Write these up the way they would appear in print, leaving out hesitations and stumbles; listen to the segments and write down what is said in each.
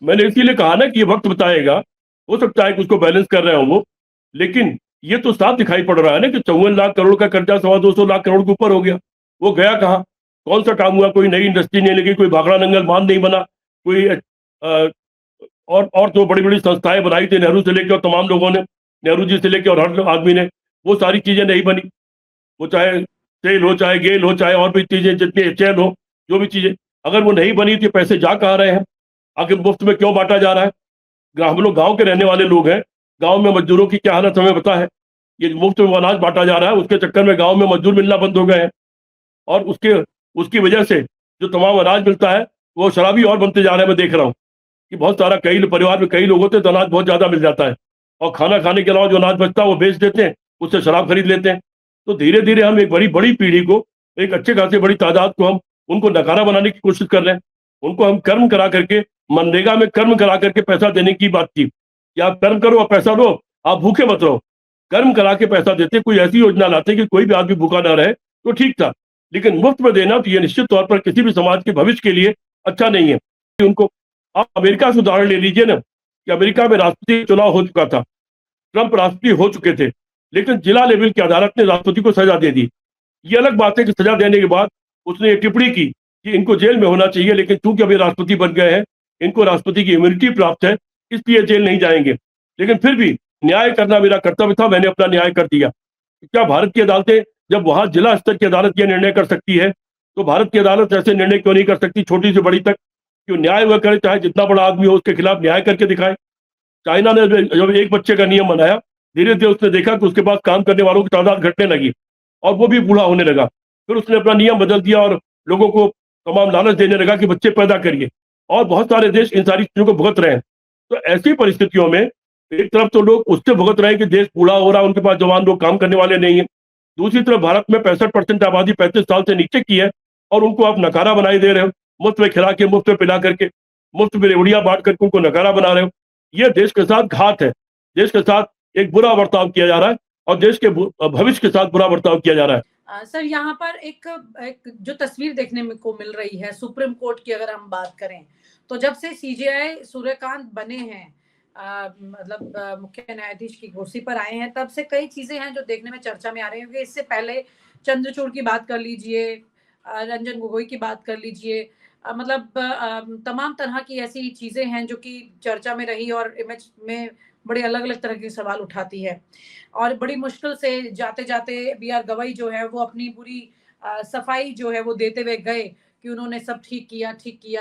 मैंने इसीलिए कहा ना कि ये वक्त बताएगा। हो सकता है कि उसको बैलेंस कर रहे हो वो, लेकिन ये तो साफ दिखाई पड़ रहा है ना कि 54 लाख करोड़ का कर्जा 225 लाख करोड़ के ऊपर हो गया। वो गया कहाँ? कौन सा काम हुआ? कोई नई इंडस्ट्री नहीं लगी, कोई भाखड़ा नंगल बांध नहीं बना, कोई और तो बड़ी बड़ी संस्थाएं बनाई थी नेहरू से लेकर और तमाम लोगों ने, नेहरू जी से लेकर और हर आदमी ने, वो सारी चीजें नहीं बनी। वो चाहे सेल हो, चाहे गेल हो, चाहे और भी चीजें जितनी एचएल हो, जो भी चीजें, अगर वो नहीं बनी तो पैसे जा कहाँ रहे हैं? आखिर मुफ्त में क्यों बांटा जा रहा है? हम लोग गांव के रहने वाले लोग हैं, गांव में मजदूरों की क्या हालत हमें पता है। ये मुफ्त में अनाज बांटा जा रहा है, उसके चक्कर में गांव में मजदूर मिलना बंद हो गए हैं, और उसके उसकी वजह से जो तमाम अनाज मिलता है वो शराबी और बनते जा रहे हैं। मैं देख रहा हूँ कि बहुत सारा, कई परिवार में कई लोग होते हैं तो अनाज बहुत ज्यादा मिल जाता है, और खाना खाने के अलावा जो अनाज बचता है वो बेच देते हैं, उससे शराब खरीद लेते हैं। तो धीरे धीरे हम एक बड़ी बड़ी पीढ़ी को, एक अच्छे खासी बड़ी तादाद को हम उनको नकारा बनाने की कोशिश कर रहे हैं। उनको हम कर्म करा करके, मनरेगा में कर्म करा करके पैसा देने की बात की कि आप कर्म करो और पैसा दो, आप भूखे मत रहो। कर्म करा के पैसा देते, कोई ऐसी योजना लाते कि कोई भी आदमी भूखा ना रहे तो ठीक था। लेकिन मुफ्त में देना तो ये निश्चित तौर पर किसी भी समाज के भविष्य के लिए अच्छा नहीं है। उनको, आप अमेरिका से उदाहरण ले लीजिए ना, कि अमेरिका में राष्ट्रपति चुनाव हो चुका था, ट्रंप राष्ट्रपति हो चुके थे, लेकिन जिला लेवल की अदालत ने राष्ट्रपति को सजा दे दी। ये अलग बात है कि सजा देने के बाद उसने ये टिप्पणी की कि इनको जेल में होना चाहिए, लेकिन चूंकि अभी राष्ट्रपति बन गए हैं, इनको राष्ट्रपति की इम्यूनिटी प्राप्त है, इसलिए जेल नहीं जाएंगे। लेकिन फिर भी न्याय करना मेरा कर्तव्य था, मैंने अपना न्याय कर दिया। क्या भारत की अदालतें, जब वहां जिला स्तर की अदालत यह निर्णय कर सकती है, तो भारत की अदालत ऐसे निर्णय क्यों नहीं कर सकती, छोटी से बड़ी तक? क्यों न्याय वह करे, चाहे जितना बड़ा आदमी हो उसके खिलाफ न्याय करके दिखाए। चाइना ने जब एक बच्चे का नियम बनाया, धीरे धीरे उसने देखा कि उसके पास काम करने वालों की तादाद घटने लगी और वो भी बूढ़ा होने लगा। फिर उसने अपना नियम बदल दिया और लोगों को तमाम लालच देने लगा कि बच्चे पैदा करिए, और बहुत सारे देश इन सारी चीजों को भुगत रहे हैं। तो ऐसी परिस्थितियों में एक तरफ तो लोग उससे भुगत रहे हैं कि देश बूढ़ा हो रहा है, उनके पास जवान लोग काम करने वाले नहीं है। दूसरी तरफ भारत में 65% आबादी 35 साल से नीचे की है, और उनको आप नकारा बनाई दे रहे हो, मुफ्त में खिला के, मुफ्त में पिला करके, मुफ्त में रेवड़ियां बांट करके उनको नकारा बना रहे हो। यह देश के साथ घात है, देश के साथ एक बुरा बर्ताव किया जा रहा है, और देश के भविष्य के साथ बुरा बर्ताव किया जा रहा है। सर, यहाँ पर एक जो तस्वीर देखने को मिल रही है सुप्रीम कोर्ट की, अगर हम बात करें तो जब से सीजेआई सूर्यकांत बने हैं, मतलब मुख्य न्यायाधीश की कुर्सी पर आए हैं, तब से कई चीजें हैं जो देखने में चर्चा में आ रही है। इससे पहले चंद्रचूड़ की बात कर लीजिए, रंजन गोगोई की बात कर लीजिए, मतलब तमाम तरह की ऐसी चीजें हैं जो कि चर्चा में रही और इमेज में बड़े अलग अलग तरह के सवाल उठाती है। और बड़ी मुश्किल से जाते जाते बी आर गवई जो है वो अपनी पूरी सफाई जो है वो देते हुए गए कि उन्होंने सब ठीक किया,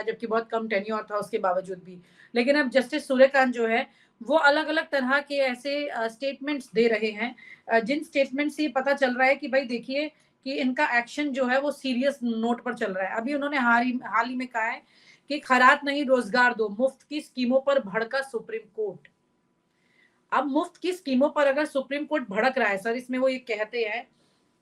जबकि बहुत कम टेन्योर था उसके बावजूद भी। लेकिन अब जस्टिस सूर्यकांत जो है वो अलग अलग तरह के ऐसे स्टेटमेंट्स दे रहे हैं, जिन स्टेटमेंट से पता चल रहा है कि भाई देखिए कि इनका एक्शन जो है वो सीरियस नोट पर चल रहा है। अभी उन्होंने हाल ही में कहा है कि खैरात नहीं रोजगार दो, मुफ्त की स्कीमों पर भड़का सुप्रीम कोर्ट। अब मुफ्त की स्कीमों पर अगर सुप्रीम कोर्ट भड़क रहा है सर, इसमें वो ये कहते हैं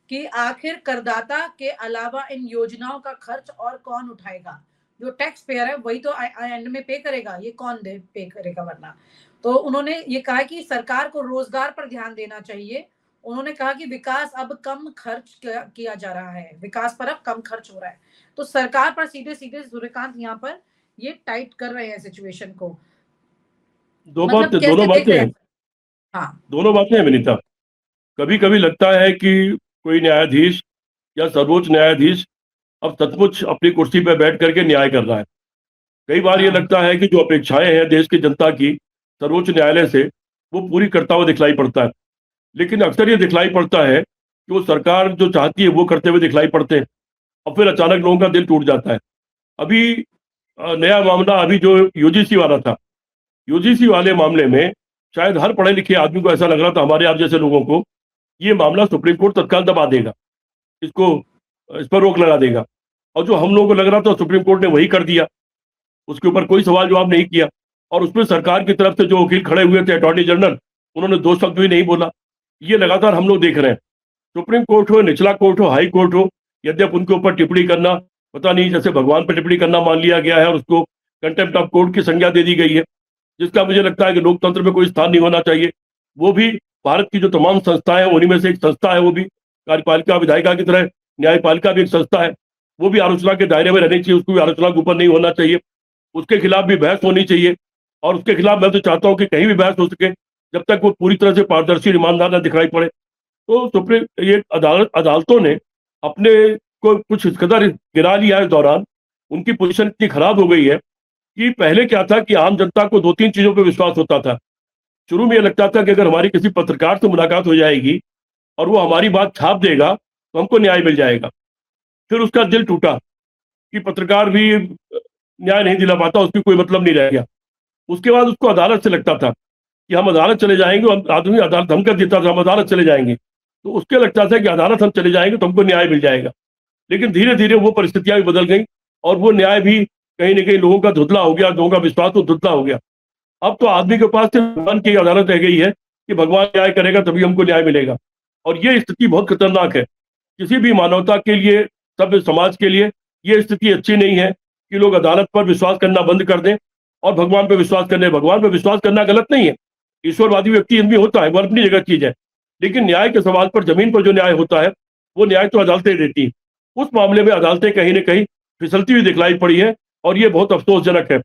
कि आखिर करदाता के अलावा इन योजनाओं का खर्च और कौन उठाएगा? जो टैक्स पेयर है वही तो एंड में पे करेगा, ये कौन पे करेगा वरना? तो उन्होंने ये कहा कि सरकार को रोजगार पर ध्यान देना चाहिए। उन्होंने कहा कि विकास अब कम खर्च किया जा रहा है, विकास पर अब कम खर्च हो रहा है। तो सरकार पर सीधे सीधे सूर्यकांत यहाँ पर ये टाइट कर रहे हैं सिचुएशन को। मतलब दोनों कैसे देख बातें रहे हैं, हैं? हाँ, दोनों बातें हैं विनीता। कभी कभी लगता है कि कोई न्यायाधीश या सर्वोच्च न्यायाधीश अब सचमुच अपनी कुर्सी पर बैठ करके न्याय कर रहा है। कई बार ये हाँ, लगता है कि जो अपेक्षाएं हैं देश की जनता की सर्वोच्च न्यायालय से, वो पूरी करता हुआ दिखलाई पड़ता है। लेकिन अक्सर ये दिखलाई पड़ता है कि वो सरकार जो चाहती है वो करते हुए दिखलाई पड़ते हैं, और फिर अचानक लोगों का दिल टूट जाता है। अभी नया मामला, अभी जो यूजीसी वाला था, यूजीसी वाले मामले में शायद हर पढ़े लिखे आदमी को ऐसा लग रहा था, हमारे आप जैसे लोगों को, ये मामला सुप्रीम कोर्ट तत्काल दबा देगा, इसको, इस पर रोक लगा देगा। और जो हम लोगों को लग रहा था सुप्रीम कोर्ट ने वही कर दिया, उसके ऊपर कोई सवाल जवाब नहीं किया। और उसमें सरकार की तरफ से जो वकील खड़े हुए थे, अटॉर्नी जनरल, उन्होंने दो शब्द भी नहीं बोला। ये लगातार हम लोग देख रहे हैं। सुप्रीम कोर्ट हो, निचला कोर्ट हो, हाई कोर्ट हो, यद्यप उनके ऊपर टिप्पणी करना, पता नहीं जैसे भगवान पर टिप्पणी करना मान लिया गया है, और उसको कंटेम्प्ट ऑफ कोर्ट की संज्ञा दे दी गई है, जिसका मुझे लगता है कि लोकतंत्र में कोई स्थान नहीं होना चाहिए। वो भी भारत की जो तमाम संस्थाएं हैं उन्हीं में से एक संस्था है, वो भी कार्यपालिका विधायिका की तरह न्यायपालिका भी एक संस्था है। वो भी आलोचना के दायरे में रहनी चाहिए, उसको भी आलोचना के ऊपर नहीं होना चाहिए, उसके खिलाफ भी बहस होनी चाहिए। और उसके खिलाफ मैं तो चाहता हूं कि कहीं भी बहस हो सके, जब तक वो पूरी तरह से पारदर्शी और ईमानदार न दिखाई पड़े। तो सुप्रीम ये अदालतों ने अपने को कुछ इस कदर गिरा लिया है इस दौरान, उनकी पोजीशन इतनी खराब हो गई है कि पहले क्या था कि आम जनता को 2-3 चीज़ों पे विश्वास होता था। शुरू में ये लगता था कि अगर हमारी किसी पत्रकार से मुलाकात हो जाएगी और वो हमारी बात छाप देगा, तो हमको न्याय मिल जाएगा। फिर उसका दिल टूटा कि पत्रकार भी न्याय नहीं दिला पाता, उसकी कोई मतलब नहीं रह गया। उसके बाद उसको अदालत से लगता था कि हम अदालत चले जाएँगे, और आदमी अदालत धमकी देता था, हम अदालत चले जाएँगे। तो उसके लगता था कि अदालत हम चले जाएँगे तो हमको न्याय मिल जाएगा। लेकिन धीरे-धीरे वो परिस्थितियाँ भी बदल गई और वो न्याय भी कहीं न कहीं लोगों का धुंधला हो गया, लोगों का विश्वास तो धुंधला हो गया। अब तो आदमी के पास सिर्फ भगवान की अदालत रह गई है कि भगवान न्याय करेगा तभी हमको न्याय मिलेगा। और ये स्थिति बहुत खतरनाक है। किसी भी मानवता के लिए, सभ्य समाज के लिए ये स्थिति अच्छी नहीं है कि लोग अदालत पर विश्वास करना बंद कर दें और भगवान पे विश्वास करने। भगवान पे विश्वास करना गलत नहीं है। ईश्वरवादी व्यक्ति इनमें होता है, वो अपनी जगह चीज़ है। लेकिन न्याय के सवाल पर, ज़मीन पर जो न्याय होता है, वो न्याय तो अदालतें देती हैं। उस मामले में अदालतें कहीं न कहीं फिसलती हुई दिखलाई पड़ी है और ये बहुत अफ़सोसजनक है।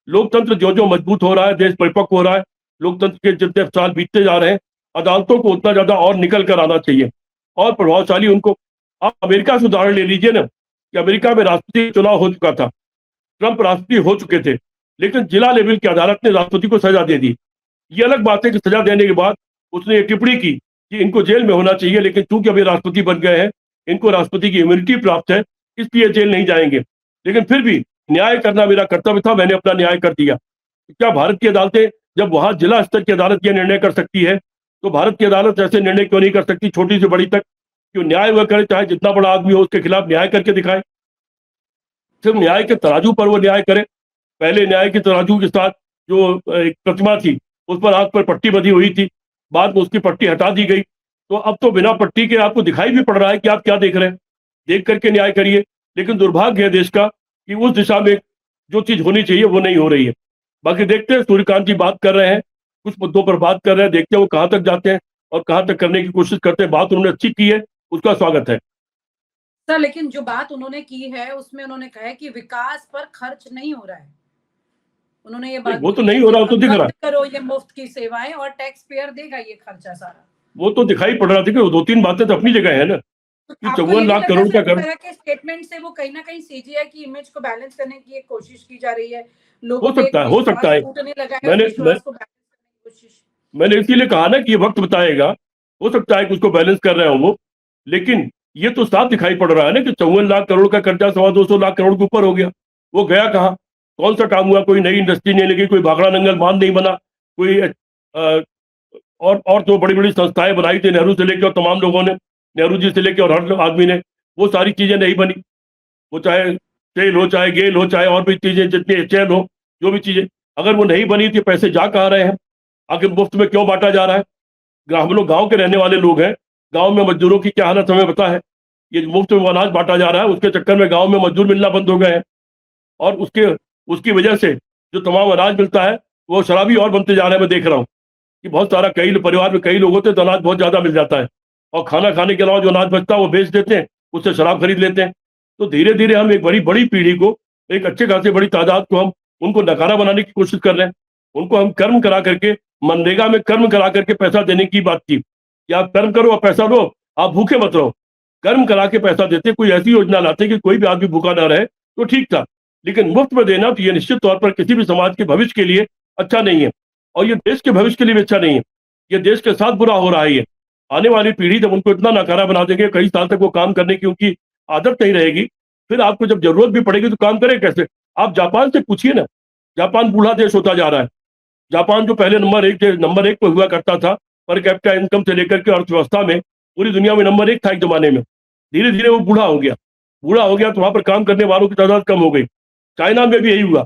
लोकतंत्र जो-जो मजबूत हो रहा है, देश परिपक्व हो रहा है, लोकतंत्र के जितने साल बीतते जा रहे हैं, अदालतों को उतना ज़्यादा और निकल कर आना चाहिए और प्रभावशाली उनको। आप अमेरिका से उदाहरण ले लीजिए ना, कि अमेरिका में राष्ट्रपति चुनाव हो चुका था, ट्रंप राष्ट्रपति हो चुके थे, लेकिन जिला लेवल की अदालत ने राष्ट्रपति को सजा दे दी। ये अलग बात है कि सजा देने के बाद उसने ये टिप्पणी की कि इनको जेल में होना चाहिए, लेकिन चूंकि अभी राष्ट्रपति बन गए हैं, इनको राष्ट्रपति की इम्यूनिटी प्राप्त है, इसलिए जेल नहीं जाएंगे। लेकिन फिर भी न्याय करना मेरा कर्तव्य था, मैंने अपना न्याय कर दिया। क्या भारत की अदालतें, जब वहां जिला स्तर की अदालत यह निर्णय कर सकती है, तो भारत की अदालत ऐसे निर्णय क्यों नहीं कर सकती, छोटी से बड़ी तक? क्यों न्याय वह करे, चाहे जितना बड़ा आदमी हो उसके खिलाफ न्याय करके दिखाए। सिर्फ न्याय के तराजू पर वो न्याय करे। पहले न्याय के तराजू के साथ जो एक प्रतिमा थी, उस पर आंख पर पट्टी बंधी हुई थी, बाद में उसकी पट्टी हटा दी गई। तो अब तो बिना पट्टी के आपको दिखाई भी पड़ रहा है कि आप क्या देख रहे हैं। देख करके न्याय करिए। लेकिन दुर्भाग्य है देश का कि उस दिशा में जो चीज होनी चाहिए वो नहीं हो रही है। बाकी देखते हैं, सूर्यकांत जी बात कर रहे हैं, कुछ मुद्दों पर बात कर रहे हैं, देखते हैं वो कहाँ तक जाते हैं और कहाँ तक करने की कोशिश करते हैं। बात उन्होंने अच्छी की है, उसका स्वागत है। सर, लेकिन जो बात उन्होंने की है उसमें उन्होंने कहा है कि विकास पर खर्च नहीं हो रहा है। उन्होंने ये नहीं, बात वो तो बोली है नहीं हो कि रहा, वो तो अब दिख रहा बंद है। करो ये मुफ्त की सेवाएं और टैक्स पेयर देगा ये खर्चा सारा। वो तो दिखाई पड़ रहा था कि वो 2-3 बातें तो अपनी जगह है ना, तो कि आपको ये 54 नहीं लाख लगता करोड़ सर का इस कर। तरह के स्टेटमेंट से वो कहीं ना कहीं सीजीआई की इमेज को बैलेंस करने की एक कोशिश की जा रही है, हो लोगों में एक सकता है, हो सकता विश्वास है। टूटने लगा है, उस मैंने मैं, विश्वास को बैलेंस करने की कोशिश। मैंने इसीलिए कहा ना कि ये वक्त बताएगा। हो सकता है कि उसको बैलेंस कर रहे हो वो, लेकिन ये तो साफ दिखाई पड़ रहा है ना कि 54 लाख करोड़ का कर्जा 225 लाख करोड़ के ऊपर हो गया। वो गया कहाँ? कौन सा काम हुआ? कोई नई इंडस्ट्री नहीं लगी, कोई भाखड़ा नंगल बांध नहीं बना, कोई और जो बड़ी बड़ी संस्थाएं बनाई थी नेहरू से लेकर और तमाम लोगों ने, नेहरू जी से लेकर और हर आदमी ने, वो सारी चीजें नहीं बनी। वो चाहे सेल हो, चाहे गेल हो, चाहे और भी चीजें, जितनी एचएल हो, जो भी चीजें, अगर वो नहीं बनी थी, पैसे जा कहाँ रहे हैं? आखिर मुफ्त में क्यों बांटा जा रहा है? हम लोग गांव के रहने वाले लोग हैं। गांव में मजदूरों की क्या हालत हमें पता है। ये मुफ्त में अनाज बांटा जा रहा है, उसके चक्कर में गांव में मजदूर मिलना बंद हो गए हैं और उसके उसकी वजह से जो तमाम अनाज मिलता है वो शराबी और बनते जा रहे हैं। मैं देख रहा हूँ कि बहुत सारा, कई परिवार में कई लोग होते हैं तो अनाज बहुत ज्यादा मिल जाता है और खाना खाने के अलावा जो अनाज बचता है वो बेच देते हैं, उससे शराब खरीद लेते हैं। तो धीरे धीरे हम एक बड़ी बड़ी पीढ़ी को, एक अच्छे खासे बड़ी तादाद को, हम उनको नकारा बनाने की कोशिश कर रहे हैं। उनको हम कर्म करा करके, मनरेगा में कर्म करा करके पैसा देने की बात की कि आप कर्म करो और पैसा दो, आप भूखे मत रहो। कर्म करा के पैसा देते, कोई ऐसी योजना लाते कि कोई भी आदमी भूखा ना रहे, तो ठीक था। लेकिन मुफ्त में देना तो ये निश्चित तौर पर किसी भी समाज के भविष्य के लिए अच्छा नहीं है और ये देश के भविष्य के लिए भी अच्छा नहीं है। ये देश के साथ बुरा हो रहा है। ये आने वाली पीढ़ी जब उनको इतना नकारा बना देंगे, कई साल तक वो काम करने की उनकी आदत नहीं रहेगी, फिर आपको जब जरूरत भी पड़ेगी तो काम करें कैसे? आप जापान से पूछिए ना। जापान बूढ़ा देश होता जा रहा है। जापान जो पहले नंबर एक पे हुआ करता था पर कैपिटा इनकम से लेकर के अर्थव्यवस्था में, पूरी दुनिया में नंबर एक था एक जमाने में, धीरे धीरे वो बूढ़ा हो गया। बूढ़ा हो गया तो वहां पर काम करने वालों की तादाद कम हो गई। चाइना में भी यही हुआ।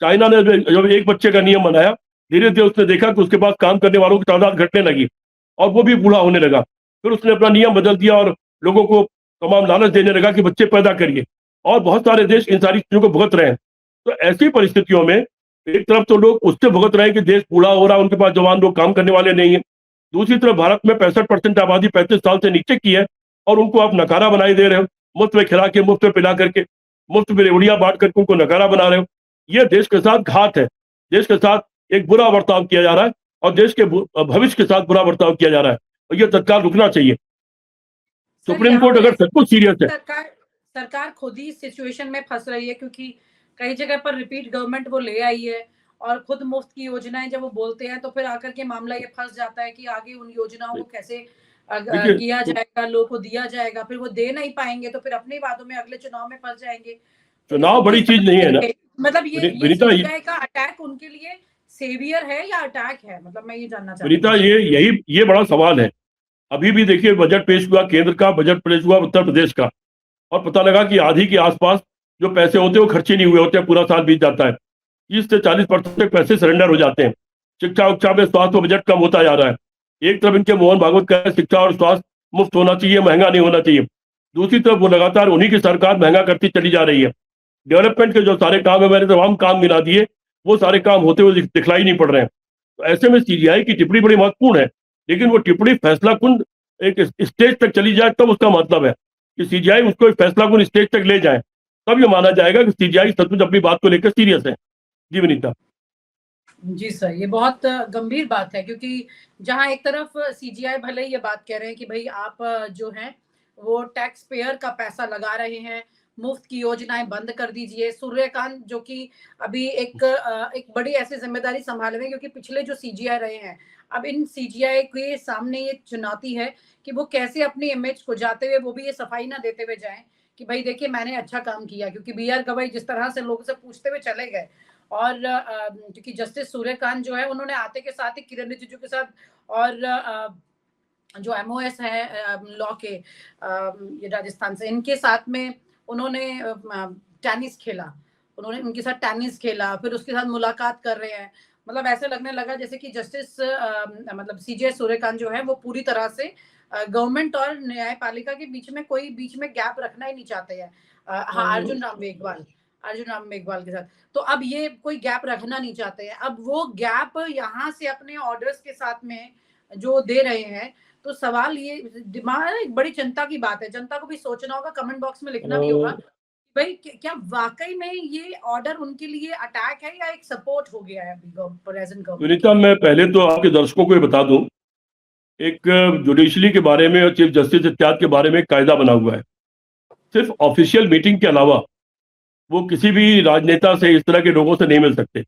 चाइना ने जब एक बच्चे का नियम बनाया, धीरे धीरे उसने देखा कि उसके पास काम करने वालों की तादाद घटने लगी और वो भी बूढ़ा होने लगा। फिर उसने अपना नियम बदल दिया और लोगों को तमाम लालच देने लगा कि बच्चे पैदा करिए, और बहुत सारे देश इन सारी चीजों को भुगत रहे हैं। तो ऐसी परिस्थितियों में एक तरफ तो लोग उससे भुगत रहे हैं कि देश बूढ़ा हो रहा है, उनके पास जवान लोग काम करने वाले नहीं है। दूसरी तरफ भारत में 65% आबादी 35 साल से नीचे की है और उनको आप नकारा बनाई दे रहे हो, मुफ्त में खिला के, मुफ्त में पिला करके, मुफ्त में रेवड़ियां बांट करके उनको नकारा बना रहे हो। ये देश के साथ घात है, देश के साथ एक बुरा बर्ताव किया जा रहा है और देश के भविष्य के साथ बुरा बर्ताव किया जा रहा है, और ये तत्काल रुकना चाहिए। सुप्रीम कोर्ट अगर सचमुच सीरियस है, सरकार खुद ही सिचुएशन में फंस रही है, क्योंकि कई जगह पर रिपीट गवर्नमेंट वो ले आई है और खुद मुफ्त की योजनाएं जब वो बोलते हैं तो फिर आकर के मामला ये फंस जाता है कि आगे उन योजनाओं को कैसे किया जाएगा, लोगों को दिया जाएगा, फिर वो दे नहीं पाएंगे तो फिर अपने वादों में अगले चुनाव में फंस जाएंगे। चुनाव बड़ी चीज नहीं है ना, मतलब ये सीबीआई का अटैक उनके लिए सेवियर है या अटैक है, मतलब मैं ये जानना चाहती हूँ। विनीता, ये बड़ा सवाल है। अभी भी देखिए, बजट पेश हुआ, केंद्र का बजट पेश हुआ उत्तर प्रदेश का, और पता लगा कि आधी के आसपास जो पैसे होते हैं वो खर्चे नहीं हुए होते हैं, पूरा साल बीत जाता है। 30 से 40% तक पैसे सरेंडर हो जाते हैं। शिक्षा उक्षा में स्वास्थ्य बजट कम होता जा रहा है। एक तरफ इनके मोहन भागवत कह रहे हैं शिक्षा और स्वास्थ्य मुफ्त होना चाहिए, महंगा नहीं होना चाहिए। दूसरी तरफ वो लगातार उन्हीं की सरकार महंगा करती चली जा रही है। डेवलपमेंट के जो सारे काम है, मैंने तमाम काम गिना दिए, वो सारे काम होते हुए दिखलाई नहीं पड़ रहे हैं। तो ऐसे में सीजीआई की टिप्पणी बड़ी महत्वपूर्ण है, लेकिन वो टिप्पणी फैसला कुन एक स्टेज तक चली जाए तब उसका मतलब है कि सीजीआई उसको एक फैसला कुन स्टेज तक ले जाए, तब ये माना जाएगा कि सीजीआई सचमुच अपनी बात को लेकर सीरियस है। जी विनीता। जी सर, ये बहुत गंभीर बात है, क्योंकि जहां एक तरफ सीजीआई भले ही ये बात कह रहे हैं कि भाई आप जो हैं वो टैक्स पेयर का पैसा लगा रहे हैं, मुफ्त की योजनाएं बंद कर दीजिए। सूर्यकांत जो कि अभी एक बड़ी ऐसी जिम्मेदारी संभाले हुए, क्योंकि पिछले जो सीजीआई रहे हैं, अब इन सीजीआई के सामने ये चुनौती है कि वो कैसे अपनी इमेज को जाते हुए वो भी ये सफाई ना देते हुए जाएं कि भाई देखिए मैंने अच्छा काम किया, क्योंकि बीआर गवाई जिस तरह से लोगों से पूछते हुए चले गए, और क्योंकि जस्टिस सूर्यकांत जो है उन्होंने आते के साथ ही किरण रिजिजू के साथ और जो एमओएस है लॉ के ये राजस्थान से, इनके साथ में उन्होंने टेनिस खेला, उन्होंने उनके साथ टेनिस खेला, फिर उसके साथ मुलाकात कर रहे हैं। मतलब ऐसे लगने लगा जैसे कि जस्टिस मतलब सीजे सूर्यकांत जो है वो पूरी तरह से गवर्नमेंट और न्यायपालिका के बीच में कोई गैप रखना ही नहीं चाहते हैं। हाँ, अर्जुन राम मेघवाल के साथ तो अब ये कोई गैप रखना नहीं चाहते हैं। अब वो गैप यहाँ से अपने ऑर्डर्स के साथ में जो दे रहे हैं, तो सवाल ये दिमाग एक बड़ी चिंता की बात है, जनता को भी सोचना होगा, कमेंट बॉक्स में लिखना भी होगा भाई क्या वाकई में ये ऑर्डर उनके लिए अटैक है या एक सपोर्ट हो गया है अभी प्रेजेंट गवर्नमेंट। विनीता, मैं पहले तो आपके दर्शकों को ये बता दूं, एक जुडिशरी के बारे में और चीफ जस्टिस इत्यादि के बारे में एक कायदा बना हुआ है। सिर्फ ऑफिशियल मीटिंग के अलावा वो किसी भी राजनेता से, इस तरह के लोगों से नहीं मिल सकते।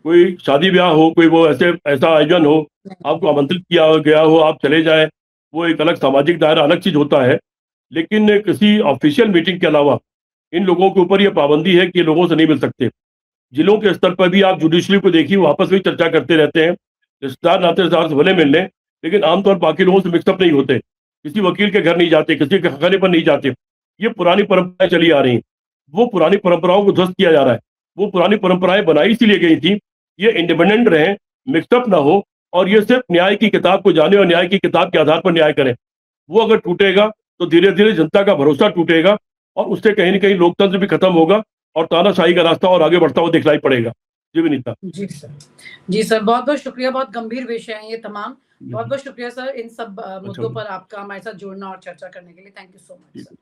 कोई शादी ब्याह हो, कोई वो ऐसा आयोजन हो, आपको आमंत्रित किया गया हो, आप चले जाए, वो एक अलग सामाजिक दायरा, अलग चीज होता है। लेकिन किसी ऑफिशियल मीटिंग के अलावा इन लोगों के ऊपर ये पाबंदी है कि ये लोगों से नहीं मिल सकते। जिलों के स्तर पर भी आप जुडिशरी को देखिए, वो आपस में चर्चा करते रहते हैं, रिश्तेदार नातेदार से भले मिल लें, लेकिन आमतौर पर बाकी लोगों से मिक्सअप नहीं होते, किसी वकील के घर नहीं जाते, किसी के खाने पर नहीं जाते। ये पुरानी परंपराएं चली आ रही हैं, वो पुरानी परंपराओं को ध्वस्त किया जा रहा है। वो पुरानी परंपराएं बनाई इसीलिए गई थी, ये इंडिपेंडेंट रहे, मिक्सअप ना हो, और ये सिर्फ न्याय की किताब को जाने और न्याय की किताब के आधार पर न्याय करें। वो अगर टूटेगा तो धीरे धीरे जनता का भरोसा टूटेगा, और उससे कहीं ना कहीं लोकतंत्र भी खत्म होगा और तानाशाही का रास्ता और आगे बढ़ता हुआ दिखलाई पड़ेगा। जी विनीता। जी सर, बहुत बहुत शुक्रिया, बहुत गंभीर विषय हैं ये तमाम। बहुत बहुत शुक्रिया सर इन सब मुद्दों पर आपका हमारे साथ जुड़ना और चर्चा करने के लिए। Thank you so much sir.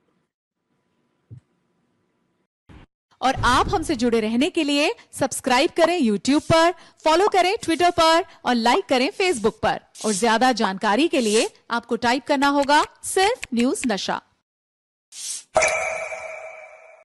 और आप हमसे जुड़े रहने के लिए सब्सक्राइब करें YouTube पर, फॉलो करें Twitter पर और लाइक करें Facebook पर। और ज्यादा जानकारी के लिए आपको टाइप करना होगा सिर्फ न्यूज़ नशा।